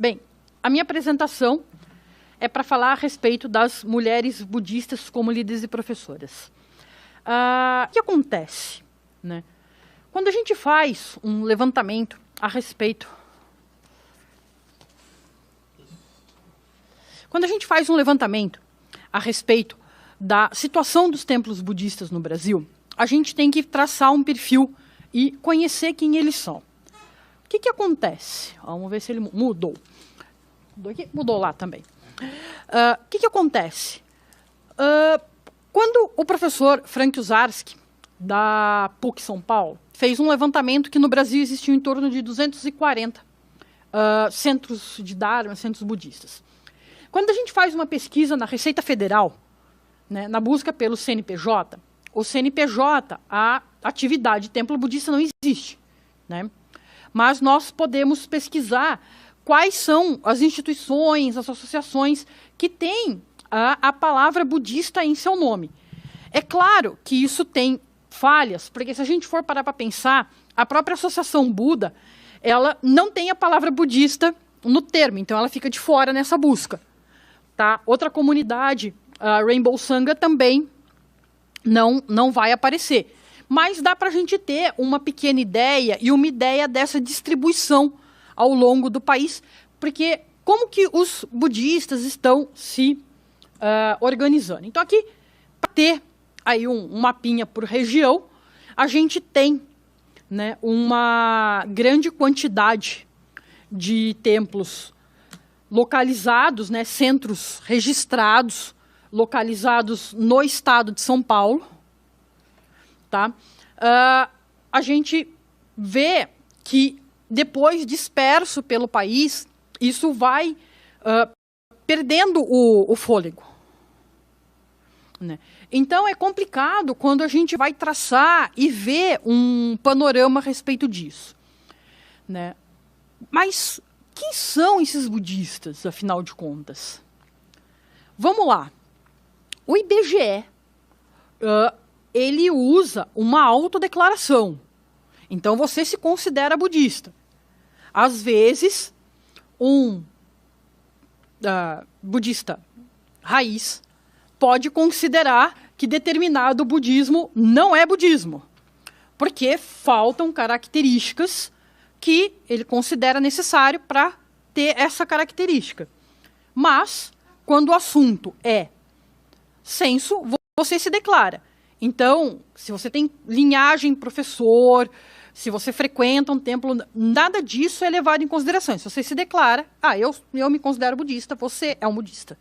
Bem, a minha apresentação é para falar a respeito das mulheres budistas como líderes e professoras. O que acontece, né? Quando a gente faz um levantamento a respeito... Quando a gente faz um levantamento a respeito da situação dos templos budistas no Brasil, a gente tem que traçar um perfil e conhecer quem eles são. O que acontece? Vamos ver se ele mudou. Mudou lá também. O que acontece? Quando o professor Frank Uzarski, da PUC São Paulo, fez um levantamento que no Brasil existiam em torno de 240 centros de Dharma, centros budistas. Quando a gente faz uma pesquisa na Receita Federal, né, na busca pelo CNPJ, o CNPJ, a atividade templo budista não existe, né? Mas nós podemos pesquisar quais são as instituições, as associações que têm a palavra budista em seu nome. É claro que isso tem falhas, porque se a gente for parar para pensar, a própria Associação Buda, ela não tem a palavra budista no termo, então ela fica de fora nessa busca. Tá? Outra comunidade, a Rainbow Sangha, também não vai aparecer. Mas dá para a gente ter uma pequena ideia e uma ideia dessa distribuição ao longo do país, porque como que os budistas estão se organizando. Então aqui, para ter aí um mapinha por região, a gente tem, né, uma grande quantidade de templos localizados, né, centros registrados, localizados no estado de São Paulo. Tá? A gente vê que depois, disperso pelo país, isso vai perdendo o fôlego. Né? Então é complicado quando a gente vai traçar e ver um panorama a respeito disso. Né? Mas quem são esses budistas, afinal de contas? Vamos lá. O IBGE, ele usa uma autodeclaração. Então você se considera budista. Às vezes, um budista raiz pode considerar que determinado budismo não é budismo, porque faltam características que ele considera necessário para ter essa característica. Mas, quando o assunto é censo, você se declara. Então, se você tem linhagem professor, se você frequenta um templo, nada disso é levado em consideração. Se você se declara, eu me considero budista, você é um budista.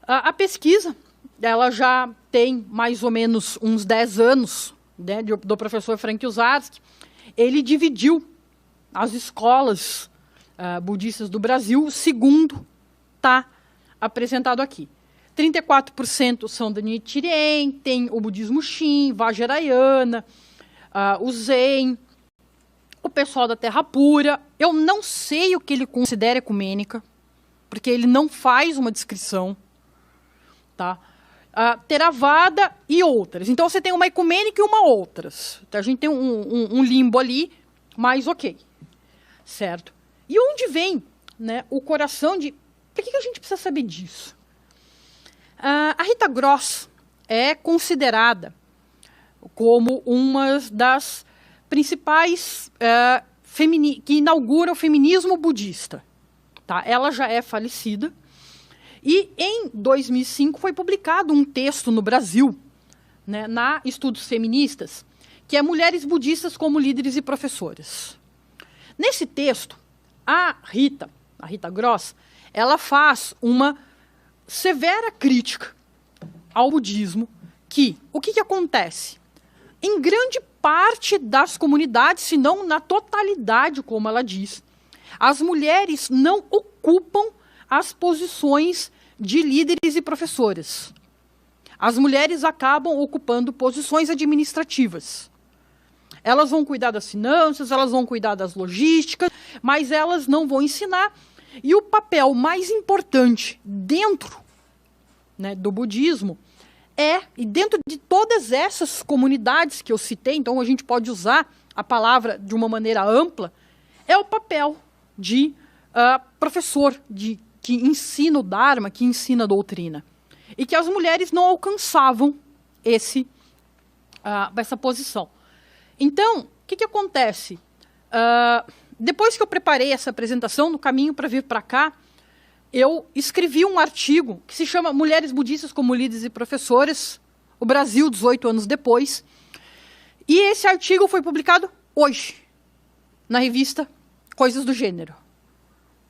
A pesquisa, ela já tem mais ou menos uns 10 anos, né, do professor Frank Uzarski. Ele dividiu as escolas budistas do Brasil, segundo está apresentado aqui. 34% são da Nichiren, tem o budismo Shin, Vajrayana, o Zen, o pessoal da Terra Pura. Eu não sei o que ele considera ecumênica, porque ele não faz uma descrição. Tá? Theravada e outras. Então você tem uma ecumênica e uma outras. Então, a gente tem um limbo ali, mas ok. Certo? E onde vem, né, o coração de... Por que a gente precisa saber disso? A Rita Gross é considerada como uma das principais que inaugura o feminismo budista. Tá? Ela já é falecida. E em 2005 foi publicado um texto no Brasil, né, na Estudos Feministas, que é Mulheres Budistas como Líderes e Professoras. Nesse texto, a Rita Gross, ela faz uma severa crítica ao budismo, que o que acontece? Em grande parte das comunidades, se não na totalidade, como ela diz, as mulheres não ocupam as posições de líderes e professoras. As mulheres acabam ocupando posições administrativas. Elas vão cuidar das finanças, elas vão cuidar das logísticas, mas elas não vão ensinar. E o papel mais importante dentro, né, do budismo e dentro de todas essas comunidades que eu citei, então a gente pode usar a palavra de uma maneira ampla, é o papel de professor que ensina o Dharma, que ensina a doutrina. E que as mulheres não alcançavam essa posição. Então, o que acontece? Depois que eu preparei essa apresentação, no caminho para vir para cá, eu escrevi um artigo que se chama Mulheres Budistas como Líderes e Professoras, o Brasil, 18 anos depois. E esse artigo foi publicado hoje, na revista Coisas do Gênero.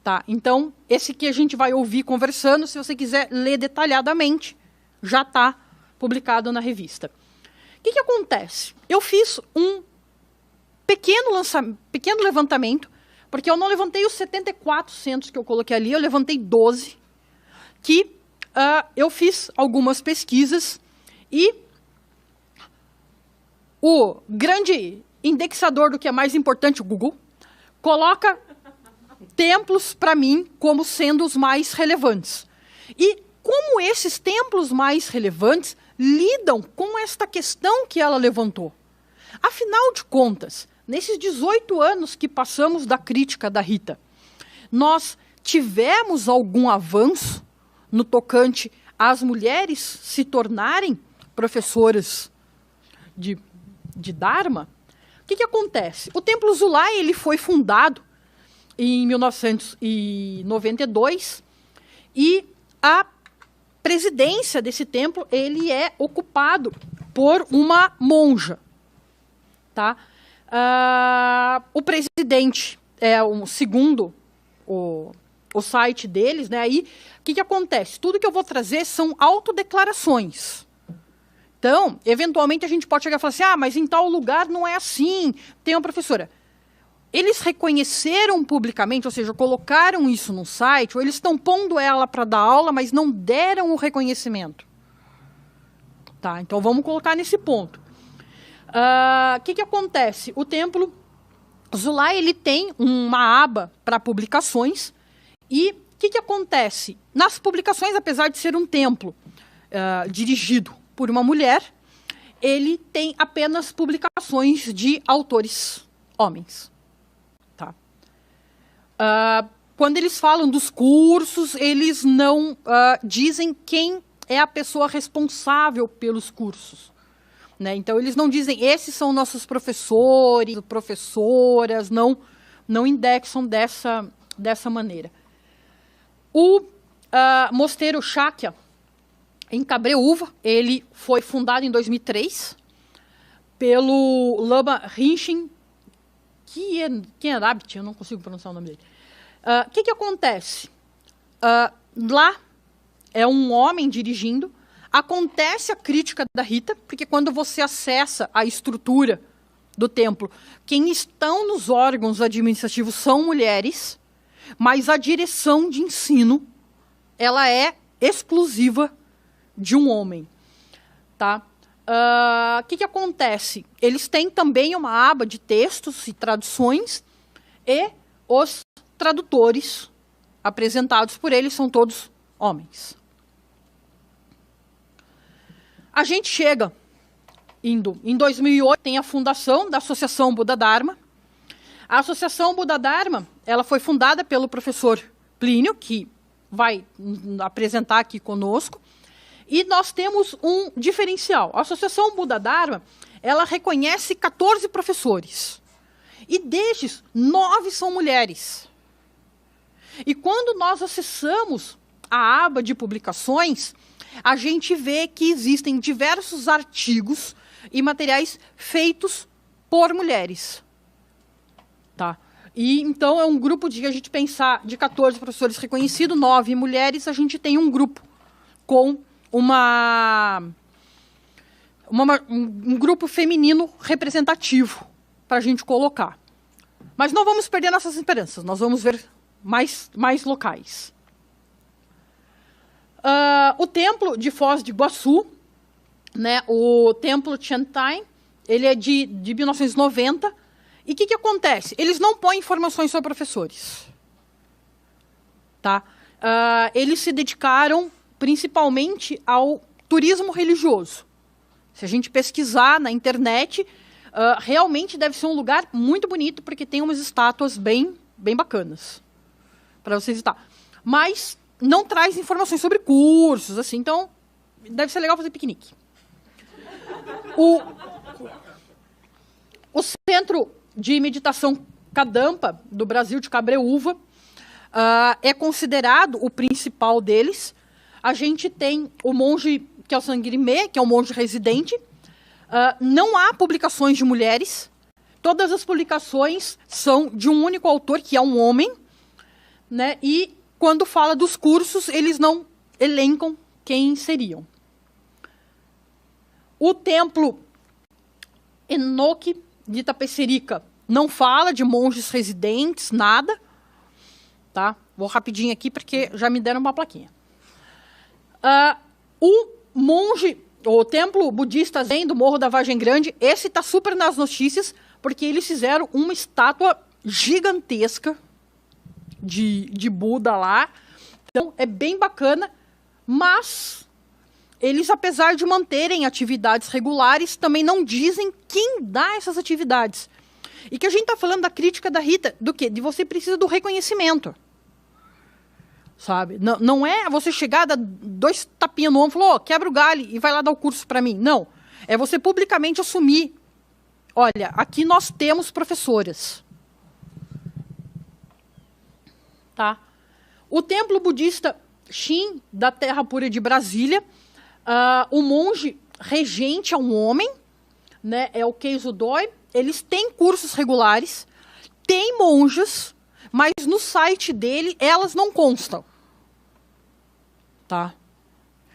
Tá? Então, esse que a gente vai ouvir conversando, se você quiser ler detalhadamente, já está publicado na revista. O que acontece? Eu fiz um pequeno levantamento, porque eu não levantei os 74 centros que eu coloquei ali, eu levantei 12, que eu fiz algumas pesquisas e o grande indexador do que é mais importante, o Google, coloca templos para mim como sendo os mais relevantes. E como esses templos mais relevantes lidam com esta questão que ela levantou? Afinal de contas, nesses 18 anos que passamos da crítica da Rita, nós tivemos algum avanço no tocante às mulheres se tornarem professoras de Dharma? O que acontece? O Templo Zulai ele foi fundado em 1992 e a presidência desse templo ele é ocupado por uma monja. Tá? O presidente segundo o site deles, né? Aí o que acontece? Tudo que eu vou trazer são autodeclarações. Então, eventualmente a gente pode chegar e falar assim, mas em tal lugar não é assim, tem uma professora. Eles reconheceram publicamente, ou seja, colocaram isso no site, ou eles estão pondo ela para dar aula, mas não deram o reconhecimento. Tá? Então, vamos colocar nesse ponto. O que acontece? O Templo Zulai ele tem uma aba para publicações, e o que acontece? Nas publicações, apesar de ser um templo dirigido por uma mulher, ele tem apenas publicações de autores homens. Tá? Quando eles falam dos cursos, eles não dizem quem é a pessoa responsável pelos cursos. Né? Então, eles não dizem, esses são nossos professores, professoras, não indexam dessa maneira. O Mosteiro Shakya, em Cabreúva, ele foi fundado em 2003 pelo Lama Rinchen Khenrabit, eu não consigo pronunciar o nome dele. O que acontece? Lá é um homem dirigindo, acontece a crítica da Rita, porque quando você acessa a estrutura do templo, quem estão nos órgãos administrativos são mulheres, mas a direção de ensino ela é exclusiva de um homem. Tá? O que acontece? Eles têm também uma aba de textos e traduções, e os tradutores apresentados por eles são todos homens. A gente chega, em 2008, tem a fundação da Associação Buda Dharma. A Associação Buda Dharma, ela foi fundada pelo professor Plínio, que vai apresentar aqui conosco, e nós temos um diferencial. A Associação Buda Dharma, ela reconhece 14 professores, e destes, 9 são mulheres. E quando nós acessamos a aba de publicações, a gente vê que existem diversos artigos e materiais feitos por mulheres. Tá? E então é um grupo de a gente pensar de 14 professores reconhecidos, 9 mulheres, a gente tem um grupo com um grupo feminino representativo para a gente colocar. Mas não vamos perder nossas esperanças, nós vamos ver mais locais. O templo de Foz de Iguaçu, né, o templo Tiantai, ele é de 1990. E o que acontece? Eles não põem informações sobre professores. Tá? Eles se dedicaram principalmente ao turismo religioso. Se a gente pesquisar na internet, realmente deve ser um lugar muito bonito, porque tem umas estátuas bem bacanas. para você visitar. Mas não traz informações sobre cursos, assim, então deve ser legal fazer piquenique. O Centro de Meditação Kadampa, do Brasil, de Cabreúva, é considerado o principal deles. A gente tem o monge, que é o Sangrimé, que é o monge residente. Não há publicações de mulheres. Todas as publicações são de um único autor, que é um homem, né? E quando fala dos cursos, eles não elencam quem seriam. O templo Enoque de Itapecerica não fala de monges residentes, nada. Tá? Vou rapidinho aqui, porque já me deram uma plaquinha. O templo budista Zen do Morro da Vargem Grande, esse está super nas notícias, porque eles fizeram uma estátua gigantesca de Buda lá. Então, é bem bacana, mas eles, apesar de manterem atividades regulares, também não dizem quem dá essas atividades. E que a gente está falando da crítica da Rita, do quê? De você precisa do reconhecimento. Sabe? Não é você chegar, dar 2 tapinhas no ombro e falar, quebra o galho e vai lá dar o curso para mim. Não. É você publicamente assumir, olha, aqui nós temos professoras. Tá? O templo budista Shin, da Terra Pura de Brasília, o monge regente é um homem, né, é o Keizo Doi. Eles têm cursos regulares, tem monjas, mas no site dele elas não constam. Tá?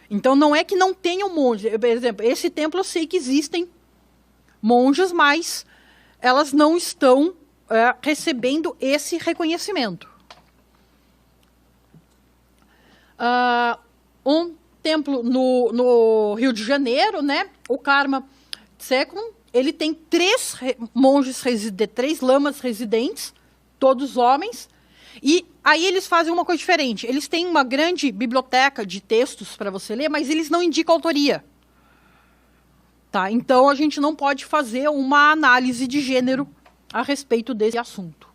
Então não é que não tenham monges. Por exemplo, esse templo eu sei que existem monjas, mas elas não estão recebendo esse reconhecimento. Um templo no Rio de Janeiro, né, o Karma Tsekun, ele tem 3 lamas residentes, todos homens, e aí eles fazem uma coisa diferente. Eles têm uma grande biblioteca de textos para você ler, mas eles não indicam autoria. Tá? Então a gente não pode fazer uma análise de gênero a respeito desse assunto.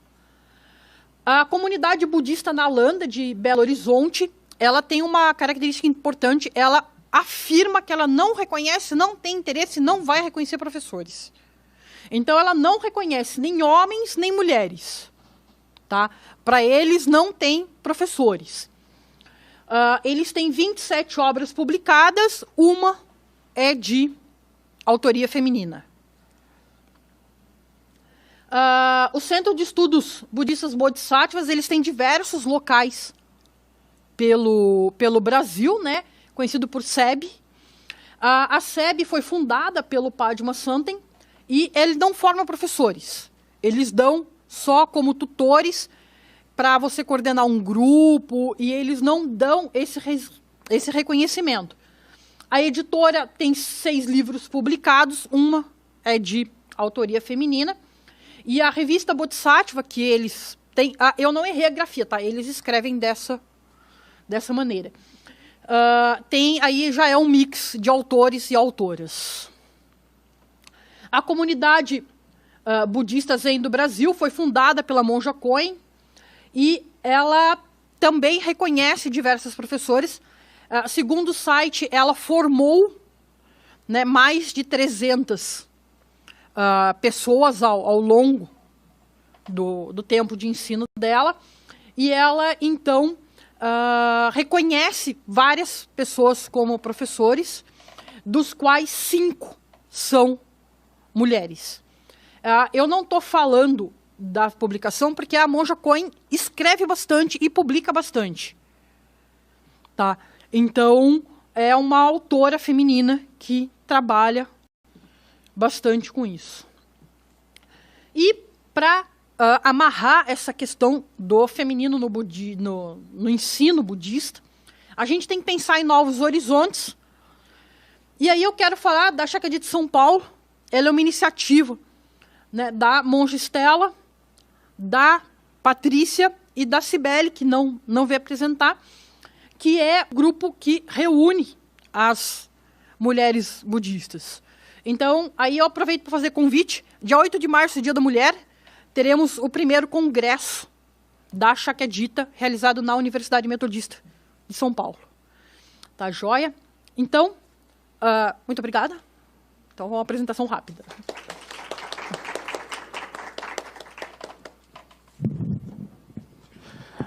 A comunidade budista Nalanda de Belo Horizonte, ela tem uma característica importante, ela afirma que ela não reconhece, não tem interesse, não vai reconhecer professores. Então, ela não reconhece nem homens, nem mulheres. Tá? Para eles, não tem professores. Eles têm 27 obras publicadas, uma é de autoria feminina. O Centro de Estudos Budistas Bodhisattvas, eles têm diversos locais pelo Brasil, né? Conhecido por SEB. A SEB foi fundada pelo Padma Santen e eles não formam professores. Eles dão só como tutores para você coordenar um grupo e eles não dão esse reconhecimento. A editora tem 6 livros publicados, uma é de autoria feminina e a revista Bodhisattva, que eles têm... eu não errei a grafia, tá? Eles escrevem dessa maneira. Aí já é um mix de autores e autoras. A comunidade budista Zen do Brasil foi fundada pela monja Koen e ela também reconhece diversos professores. Segundo o site, ela formou, né, mais de 300 pessoas ao longo do tempo de ensino dela e ela, então, reconhece várias pessoas como professores, dos quais 5 são mulheres. Eu não estou falando da publicação, porque a monja Koen escreve bastante e publica bastante. Tá? Então, é uma autora feminina que trabalha bastante com isso. E para amarrar essa questão do feminino no ensino budista, a gente tem que pensar em novos horizontes. E aí eu quero falar da Chácara de São Paulo. Ela é uma iniciativa, né, da monja Estela, da Patrícia e da Cibele, que não veio apresentar, que é o grupo que reúne as mulheres budistas. Então, aí eu aproveito para fazer convite. Dia 8 de março, Dia da Mulher, teremos o primeiro congresso da Chaquedita, realizado na Universidade Metodista de São Paulo. Tá joia? Então, muito obrigada. Então, uma apresentação rápida.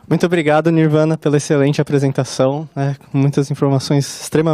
Muito obrigado, Nirvana, pela excelente apresentação, com muitas informações extremamente